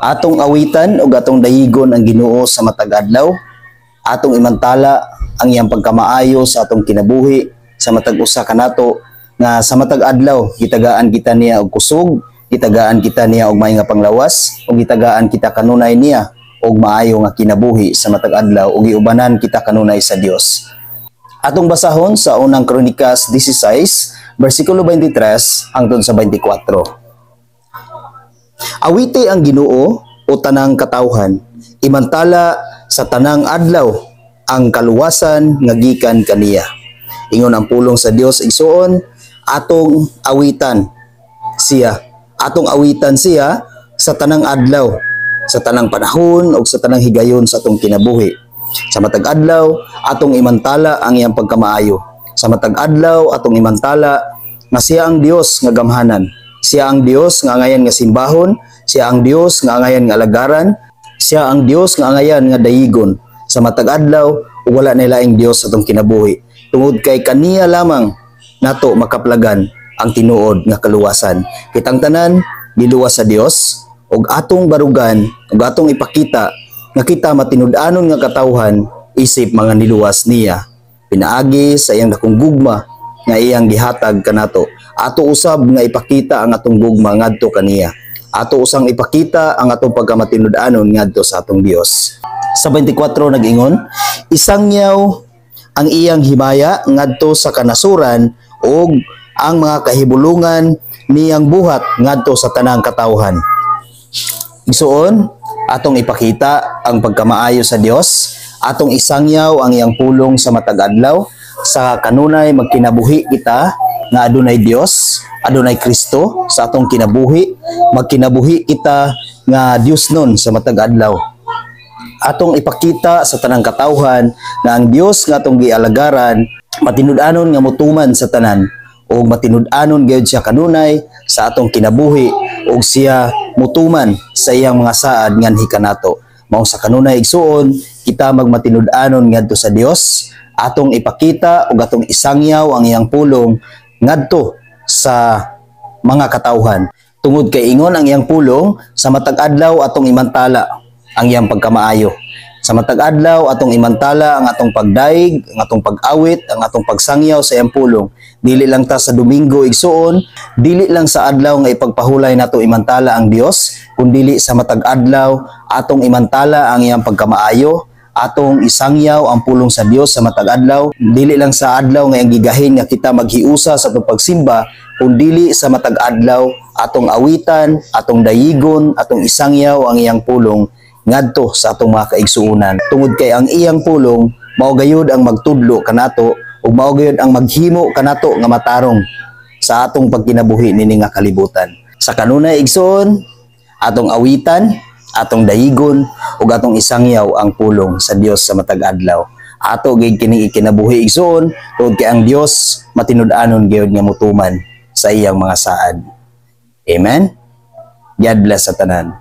Atong awitan ug atong dayigon ang Ginoo sa matag adlaw. Atong imantala ang iyang pagkamaayo sa atong kinabuhi sa matag usa kanato nga sa matag adlaw gitagaan kita niya og kusog, gitagaan kita niya og maayong nga panglawas, ug gitagaan kita kanunay niya og maayo nga kinabuhi sa matag adlaw ug giubanan kita kanunay sa Dios. Atong basahon sa unang Kronikas 16 bersikulo 23 hangtod sa 24. Awiti ang Ginoo o tanang katawhan, imantala sa tanang adlaw ang kaluwasan nga gikan kaniya. Ingon ang pulong sa Dios igsuon, atong awitan siya sa tanang adlaw, sa tanang panahon ug sa tanang higayon sa atong kinabuhi. Sa matag adlaw atong imantala ang iyang pagkamaayo. Sa matag adlaw atong imantala nga siya ang Dios nga gamhanan. Siya ang Dios nga angayan nga simbahon, siya ang Dios nga angayan nga alagaran, siya ang Dios nga angayan nga dayigon. Sa matag adlaw wala na laing Dios atong kinabuhi. Tungod kay kaniya lamang nato makaplagan ang tinuod nga kaluwasan. Kitang tanan giluwas sa Dios ug atong barugan ug atong ipakita nga kita matinud-anon nga katawhan isip mga niluwas niya. Pinaagi sa iyang dakong gugma nga iyang gihatag kanato. Ato usab nga ipakita ang atong gugma ngadto kaniya. Ato usang ipakita ang atong pagkamatinud-anon ngadto sa atong Dios. Sa 24 nag-ingon, isangyaw ang iyang himaya ngadto sa kanasuran ug ang mga kahibulungan niyang buhat ngadto sa tanang katawhan. Igsuon, atong ipakita ang pagkamaayo sa Dios, atong isangyaw ang iyang pulong sa matag adlaw, sa kanunay magkinabuhi kita nga adunay Dios, adunay Kristo sa atong kinabuhi, magkinabuhi kita nga Dios nun sa matag adlaw. Atong ipakita sa tanang katawhan na ang Dios nga atong gialagaran matinud-anon nga motuman sa tanan ug matinud-anon gyud siya kanunay sa atong kinabuhi ug siya mutuman sa iyang mga saad nganhi kanato. Mao sa kanunay igsuon kita magmatinud-anon ngadto sa Dios, atong ipakita ug atong isangyaw ang iyang pulong ngadto sa mga katawhan. Tungod kay ingon ang iyang pulong, sa matag adlaw atong imantala ang iyang pagkamaayo. Sa matag adlaw atong imantala ang atong pagdaig, ang atong pag-awit, ang atong pagsangyaw sa iyang pulong. Dili lang ta sa Domingo igsuon, dili lang sa adlaw nga ipagpahulay nato imantala ang Dios, kundi sa matag adlaw atong imantala ang iyang pagkamaayo, atong isangyaw ang pulong sa Dios sa matag adlaw. Dili lang sa adlaw nga iyang gigahin nga kita maghiusa sa atong pagsimba, kundi sa matag adlaw atong awitan, atong dayigon, atong isangyaw ang iyang pulong ngadto sa atong mga kaigsuonan. Tungod kay ang iyang pulong mao gayud ang magtudlo kanato ug mao gayud ang maghimo kanato nga matarong sa atong pagkinabuhi nini nga kalibutan. Sa kanunay igsoon, atong awitan, atong dayigon ug atong isangyaw ang pulong sa Dios sa matag adlaw. Ato gid kini ikinabuhi igsoon tungod kay ang Dios matinud-anon gyud nga mutuman sa iyang mga saad. Amen. God bless sa tanan.